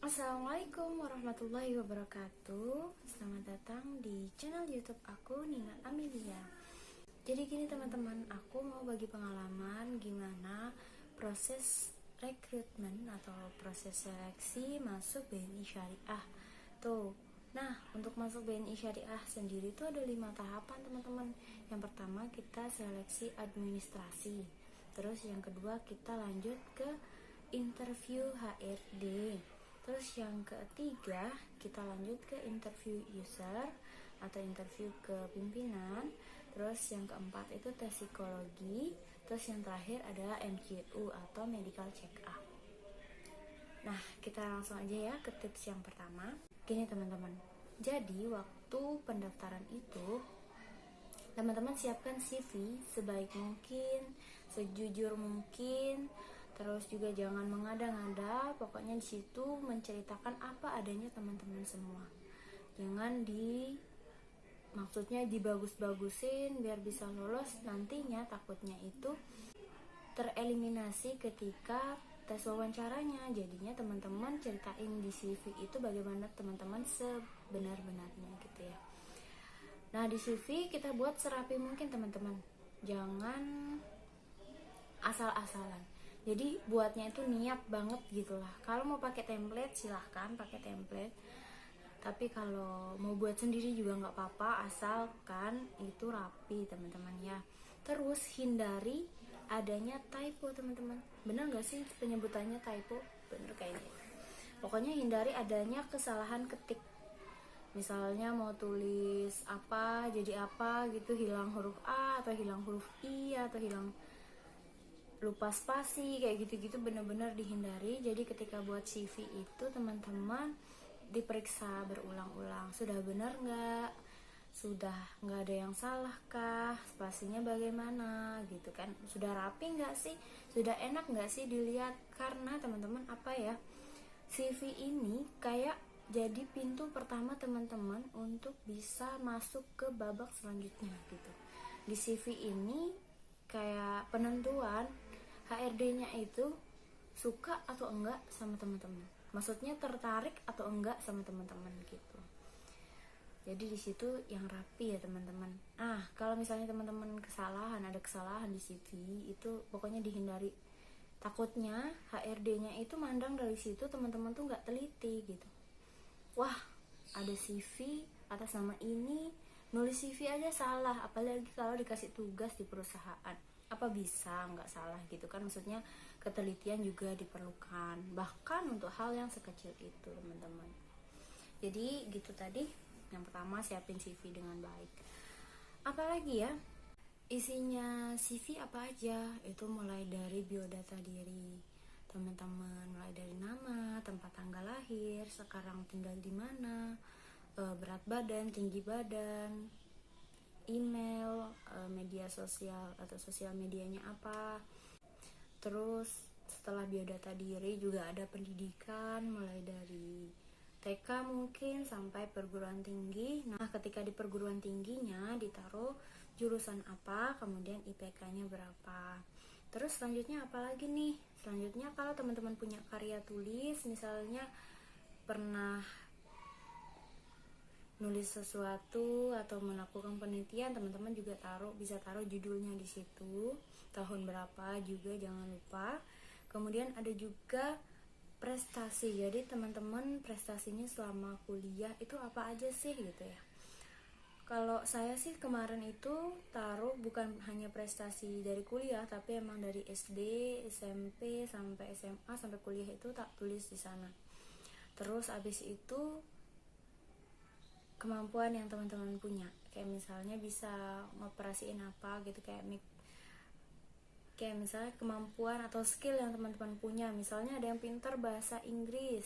Assalamualaikum warahmatullahi wabarakatuh. Selamat datang di channel YouTube aku, Nina Amelia. Jadi gini teman-teman, aku mau bagi pengalaman gimana proses rekrutmen atau proses seleksi masuk BNI Syariah. Tuh. Nah, untuk masuk BNI Syariah sendiri itu ada 5 tahapan teman-teman. Yang pertama kita seleksi administrasi. Terus yang kedua kita lanjut ke interview HRD. Terus yang ketiga kita lanjut ke interview user atau interview ke pimpinan. Terus yang keempat itu tes psikologi. Terus yang terakhir adalah MCU atau medical check up. Nah, kita langsung aja ya ke tips yang pertama. Gini teman-teman, jadi waktu pendaftaran itu teman-teman siapkan CV sebaik mungkin, sejujur mungkin. Terus juga jangan mengada-ngada, pokoknya di situ menceritakan apa adanya teman-teman semua. Jangan maksudnya dibagus-bagusin biar bisa lolos, nantinya takutnya itu tereliminasi ketika tes wawancaranya. Jadinya teman-teman ceritain di CV itu bagaimana teman-teman sebenar-benarnya gitu ya. Nah, di CV kita buat serapi mungkin teman-teman. Jangan asal-asalan. Jadi buatnya itu niat banget gitulah. Kalau mau pakai template silahkan pakai template. Tapi kalau mau buat sendiri juga nggak apa-apa, asalkan itu rapi teman-teman ya. Terus hindari adanya typo teman-teman. Benar nggak sih penyebutannya typo? Bener kayaknya. Pokoknya hindari adanya kesalahan ketik. Misalnya mau tulis apa jadi apa gitu, hilang huruf A atau hilang huruf I atau hilang lupa spasi kayak gitu-gitu, bener-bener dihindari. Jadi ketika buat CV itu teman-teman diperiksa berulang-ulang, sudah benar nggak, sudah nggak ada yang salah kah, spasinya bagaimana gitu kan, sudah rapi nggak sih, sudah enak nggak sih dilihat. Karena teman-teman apa ya, CV ini kayak jadi pintu pertama teman-teman untuk bisa masuk ke babak selanjutnya gitu. Di CV ini kayak penentuan HRD-nya itu suka atau enggak sama teman-teman. Maksudnya tertarik atau enggak sama teman-teman gitu. Jadi di situ yang rapi ya teman-teman. Nah, kalau misalnya teman-teman ada kesalahan di CV itu pokoknya dihindari. Takutnya HRD-nya itu mandang dari situ teman-teman tuh nggak teliti gitu. Wah, ada CV atas nama ini, nulis CV aja salah, apalagi kalau dikasih tugas di perusahaan. Apa bisa nggak salah gitu kan, maksudnya ketelitian juga diperlukan bahkan untuk hal yang sekecil itu teman-teman. Jadi gitu tadi, yang pertama siapin CV dengan baik. Apalagi ya isinya CV apa aja, itu mulai dari biodata diri teman-teman, mulai dari nama, tempat tanggal lahir, sekarang tinggal di mana, berat badan, tinggi badan, email, media sosial atau sosial medianya apa. Terus setelah biodata diri juga ada pendidikan, mulai dari TK mungkin sampai perguruan tinggi. Nah, ketika di perguruan tingginya ditaruh jurusan apa, kemudian IPK-nya berapa. Terus selanjutnya apa lagi nih? Selanjutnya kalau teman-teman punya karya tulis, misalnya pernah nulis sesuatu atau melakukan penelitian, teman-teman juga bisa taruh judulnya di situ, tahun berapa juga jangan lupa. Kemudian ada juga prestasi. Jadi teman-teman prestasinya selama kuliah itu apa aja sih gitu ya. Kalau saya sih kemarin itu taruh bukan hanya prestasi dari kuliah, tapi emang dari SD, SMP sampai SMA sampai kuliah itu tak tulis di sana. Terus abis itu kemampuan yang teman-teman punya, kayak misalnya bisa ngoperasiin apa gitu, kayak misalnya kemampuan atau skill yang teman-teman punya. Misalnya ada yang pintar bahasa Inggris,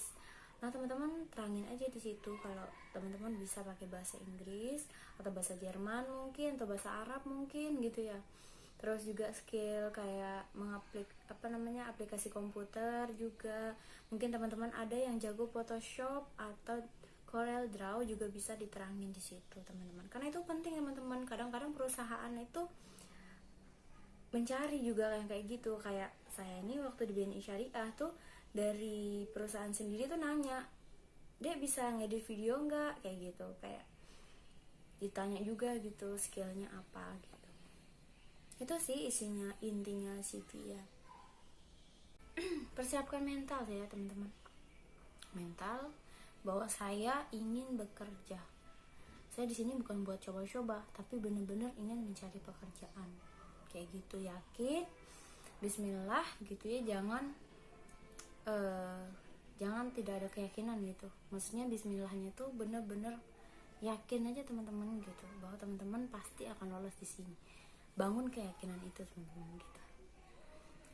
nah teman-teman terangin aja di situ kalau teman-teman bisa pakai bahasa Inggris atau bahasa Jerman mungkin, atau bahasa Arab mungkin gitu ya. Terus juga skill kayak aplikasi komputer juga. Mungkin teman-teman ada yang jago Photoshop atau Corel Draw juga bisa diterangin di situ teman-teman. Karena itu penting teman-teman. Kadang-kadang perusahaan itu mencari juga yang kayak gitu. Kayak saya ini waktu di BNI Syariah tuh dari perusahaan sendiri tuh nanya, dia bisa ngedit video nggak, kayak gitu, kayak ditanya juga gitu skillnya apa gitu. Itu sih isinya, intinya CV ya. Persiapkan mental ya teman-teman, mental bahwa saya ingin bekerja. Saya di sini bukan buat coba-coba, tapi bener-bener ingin mencari pekerjaan. Kayak gitu, yakin, Bismillah gitu ya, jangan tidak ada keyakinan gitu. Maksudnya Bismillahnya tuh bener-bener yakin aja teman-teman gitu, bahwa teman-teman pasti akan lolos di sini. Bangun keyakinan itu teman-teman gitu.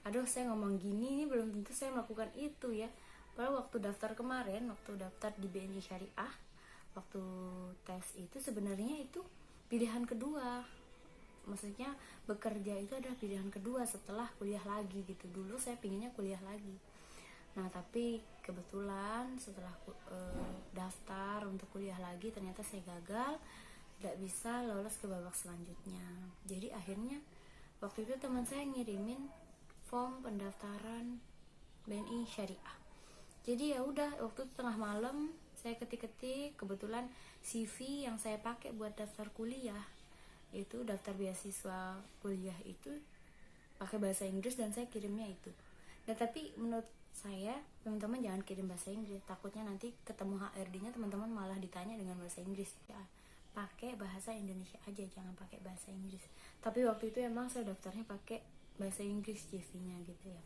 Aduh, saya ngomong gini ini belum tentu saya melakukan itu ya. Padahal waktu daftar kemarin, waktu daftar di BNI Syariah, waktu tes itu sebenarnya itu pilihan kedua. Maksudnya bekerja itu adalah pilihan kedua setelah kuliah lagi gitu. Dulu saya pinginnya kuliah lagi. Nah tapi kebetulan setelah daftar untuk kuliah lagi, ternyata saya gagal, tidak bisa lolos ke babak selanjutnya. Jadi akhirnya waktu itu teman saya ngirimin form pendaftaran BNI Syariah. Jadi ya udah, waktu itu tengah malam saya ketik-ketik, kebetulan CV yang saya pakai buat daftar kuliah itu, daftar beasiswa kuliah itu pakai bahasa Inggris dan saya kirimnya itu. Nah tapi menurut saya teman-teman jangan kirim bahasa Inggris, takutnya nanti ketemu HRD-nya teman-teman malah ditanya dengan bahasa Inggris ya. Pakai bahasa Indonesia aja, jangan pakai bahasa Inggris. Tapi waktu itu emang saya daftarnya pakai bahasa Inggris CV-nya gitu ya.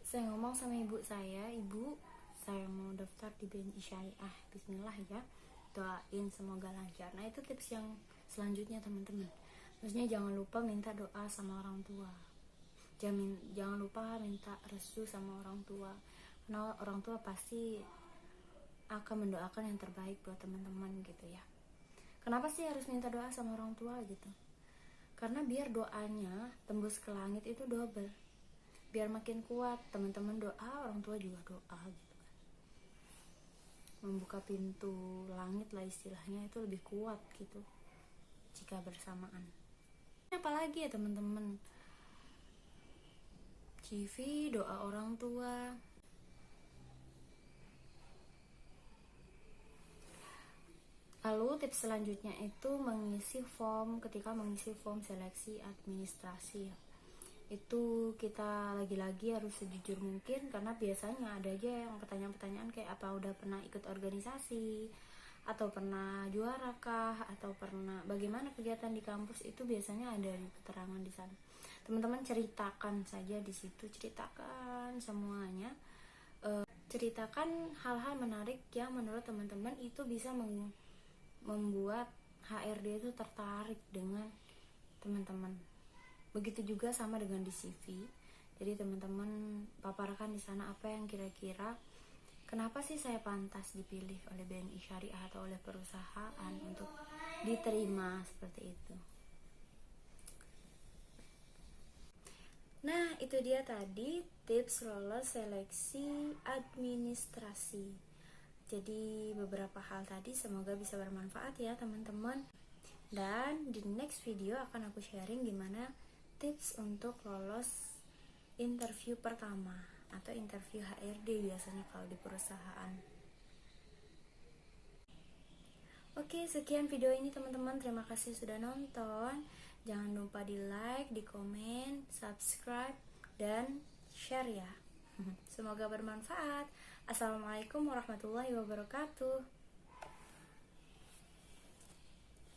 Saya ngomong sama ibu saya, ibu saya mau daftar di BNI Syariah, Bismillah ya, doain semoga lancar. Nah itu tips yang selanjutnya teman-teman, maksudnya jangan lupa minta doa sama orang tua, jangan lupa minta restu sama orang tua, karena orang tua pasti akan mendoakan yang terbaik buat teman-teman gitu ya. Kenapa sih harus minta doa sama orang tua gitu? Karena biar doanya tembus ke langit itu double, biar makin kuat. Teman-teman doa, orang tua juga doa gitu kan, membuka pintu langit lah istilahnya, itu lebih kuat gitu jika bersamaan. Apalagi ya teman-teman, CV, doa orang tua. Lalu tips selanjutnya itu mengisi form, ketika mengisi form seleksi administrasi. Itu kita lagi-lagi harus sejujur mungkin, karena biasanya ada aja yang pertanyaan-pertanyaan kayak apa udah pernah ikut organisasi, atau pernah juara kah, atau pernah bagaimana kegiatan di kampus. Itu biasanya ada di keterangan di sana. Teman-teman ceritakan saja di situ, ceritakan semuanya. Ceritakan hal-hal menarik yang menurut teman-teman itu bisa membuat HRD itu tertarik dengan teman-teman. Begitu juga sama dengan di CV. Jadi teman-teman paparkan di sana apa yang kira-kira kenapa sih saya pantas dipilih oleh BNI Syariah atau oleh perusahaan untuk diterima seperti itu. Nah, itu dia tadi tips lolos seleksi administrasi. Jadi beberapa hal tadi semoga bisa bermanfaat ya teman-teman. Dan di next video akan aku sharing gimana tips untuk lolos interview pertama atau interview HRD biasanya kalau di perusahaan. Oke, sekian video ini teman-teman. Terima kasih sudah nonton. Jangan lupa di like, di komen, subscribe, dan share ya. Semoga bermanfaat. Assalamualaikum warahmatullahi wabarakatuh.